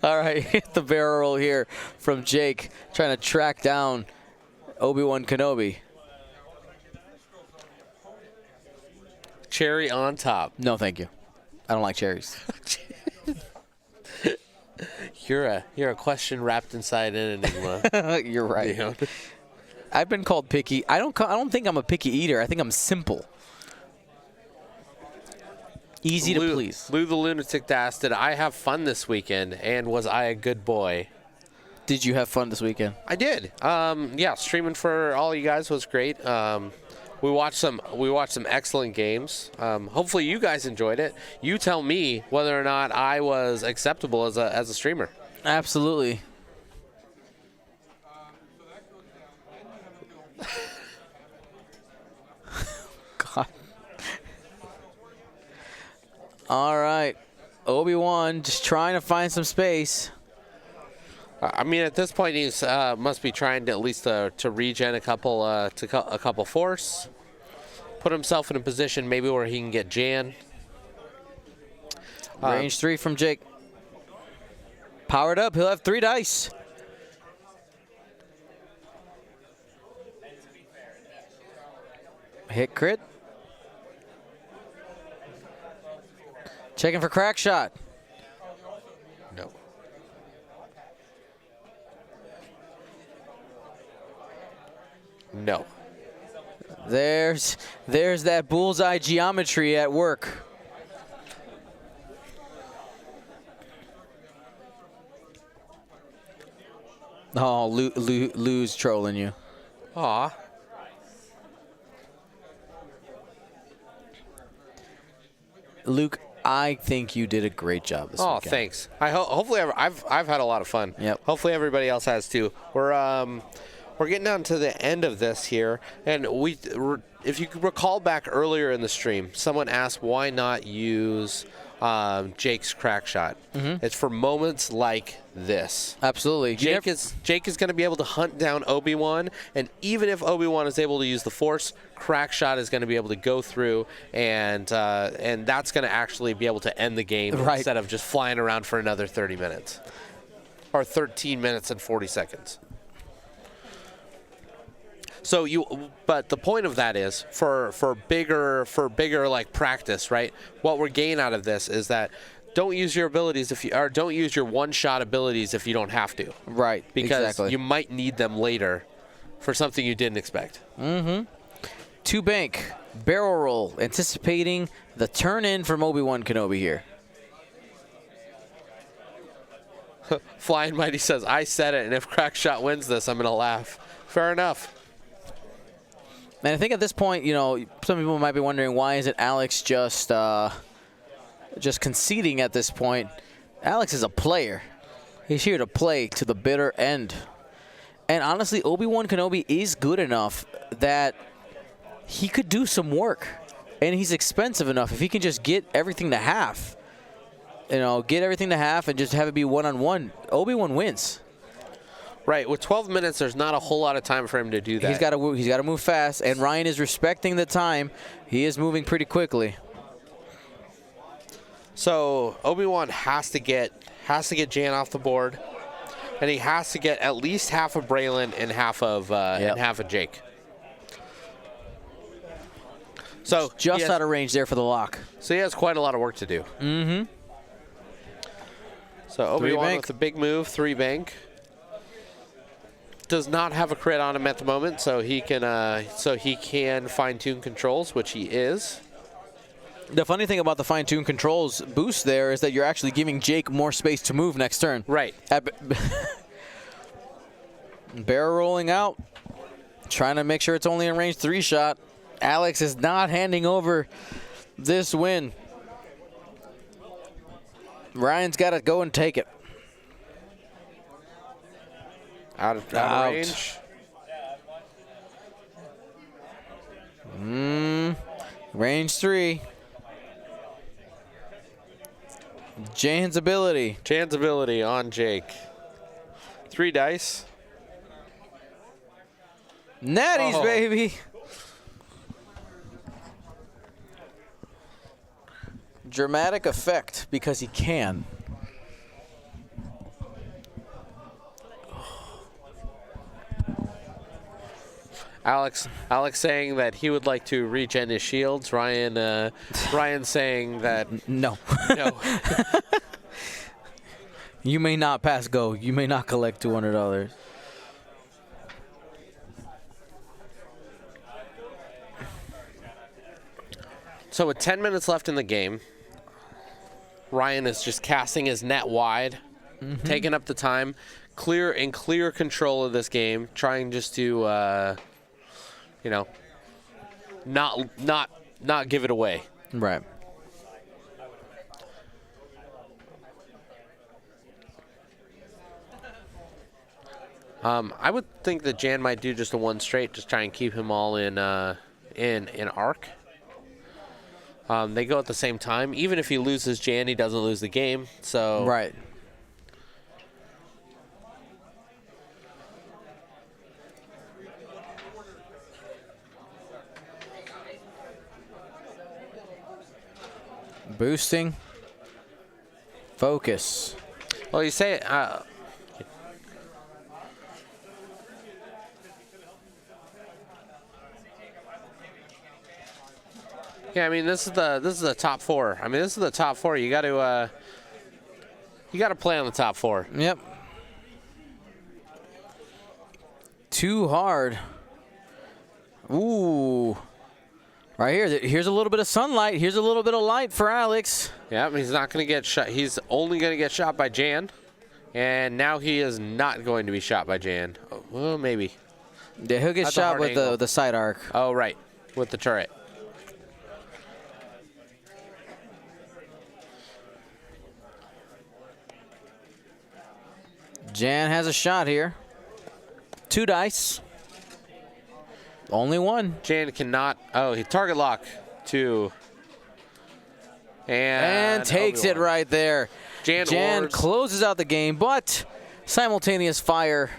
All right, hit the barrel roll here from Jake, trying to track down Obi-Wan Kenobi. Cherry on top. No, thank you. I don't like cherries. You're a question wrapped inside an enigma. You're right. You know? I've been called picky. I don't think I'm a picky eater. I think I'm simple. Easy to please. Lou the Lunatic asked, did I have fun this weekend, and was I a good boy? Did you have fun this weekend? I did. Yeah, streaming for all you guys was great. We watched some excellent games. Hopefully you guys enjoyed it. You tell me whether or not I was acceptable as a streamer. Absolutely. God. All right. Obi-Wan just trying to find some space. I mean, at this point, he must be trying to at least to regen a couple force, put himself in a position maybe where he can get Jan. Range 3 from Jake. Powered up. He'll have 3 dice. Hit crit. Checking for crack shot. No. No. There's that bullseye geometry at work. Oh, Lou's trolling you. Aw. Luke, I think you did a great job this weekend. Thanks. Hopefully I've had a lot of fun. Yep. Hopefully everybody else has too. We're getting down to the end of this here, and if you recall back earlier in the stream, someone asked why not use Jake's crack shot. It's for moments like this. Absolutely. Jake is going to be able to hunt down Obi-Wan, and even if Obi-Wan is able to use the Force, crack shot is going to be able to go through, and that's going to actually be able to end the game instead of just flying around for another 30 minutes or 13 minutes and 40 seconds. So but the point of that is for bigger like practice, right? What we're gaining out of this is that don't use your abilities don't use your one-shot abilities if you don't have to. Right. Because you might need them later for something you didn't expect. Two bank barrel roll, anticipating the turn in from Obi-Wan Kenobi here. Flying Mighty says, I said it, and if crack shot wins this, I'm gonna laugh. Fair enough. And I think at this point, some people might be wondering, why isn't Alex just conceding at this point? Alex is a player. He's here to play to the bitter end. And honestly, Obi-Wan Kenobi is good enough that he could do some work. And he's expensive enough. If he can just get everything to half, get everything to half and just have it be one-on-one, Obi-Wan wins. Right, with 12 minutes, there's not a whole lot of time for him to do that. He's got to move fast, and Ryan is respecting the time. He is moving pretty quickly. So Obi-Wan has to get Jan off the board, and he has to get at least half of Braylon and half of Jake. So just out of range there for the lock. So he has quite a lot of work to do. So Obi-Wan with a big move, 3 bank. Does not have a crit on him at the moment, so he can fine-tune controls, which he is. The funny thing about the fine-tune controls boost there is that you're actually giving Jake more space to move next turn. Right. Barrel rolling out, trying to make sure it's only a range 3 shot. Alex is not handing over this win. Ryan's got to go and take it. Out of range. Range 3. Jan's ability. Jan's ability on Jake. 3 dice. Natties, baby. Dramatic effect because he can. Alex saying that he would like to regen his shields. Ryan saying that no. No. You may not pass go. You may not collect $200. So with 10 minutes left in the game, Ryan is just casting his net wide, taking up the time, clear control of this game, trying just to not give it away. Right. I would think that Jan might do just a 1 straight, just try and keep him all in arc. They go at the same time. Even if he loses Jan, he doesn't lose the game. So right. Boosting. Focus. Well, you say Yeah, I mean this is the top 4. I mean this is the top 4. You got to play on the top 4. Yep. Too hard. Ooh. Right here. Here's a little bit of sunlight. Here's a little bit of light for Alex. Yeah, he's not going to get shot. He's only going to get shot by Jan. And now he is not going to be shot by Jan. Oh, well, maybe. Yeah, he'll get That's a shot hard with the side arc. Oh, right. With the turret. Jan has a shot here. 2 dice. Only 1. Jan cannot. Oh, he target lock. 2. And takes it right there. Jan closes out the game, but simultaneous fire.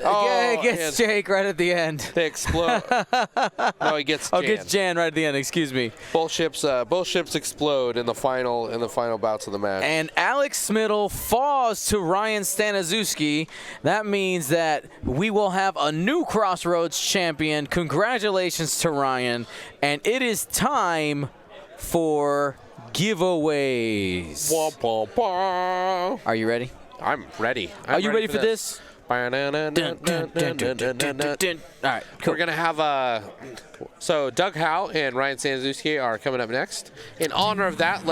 Oh, it gets Jake right at the end. They explode. No, he gets Jan. Oh, gets Jan right at the end. Excuse me. Both ships explode in the final bouts of the match. And Alex Smittle falls to Ryan Staniszewski. That means that we will have a new Crossroads champion. Congratulations to Ryan. And it is time for giveaways. Wah, wah, wah. Are you ready? I'm ready. Are you ready for this? All right, cool. We're going to have so Doug Howe and Ryan Staniszewski are coming up next. In honor of that,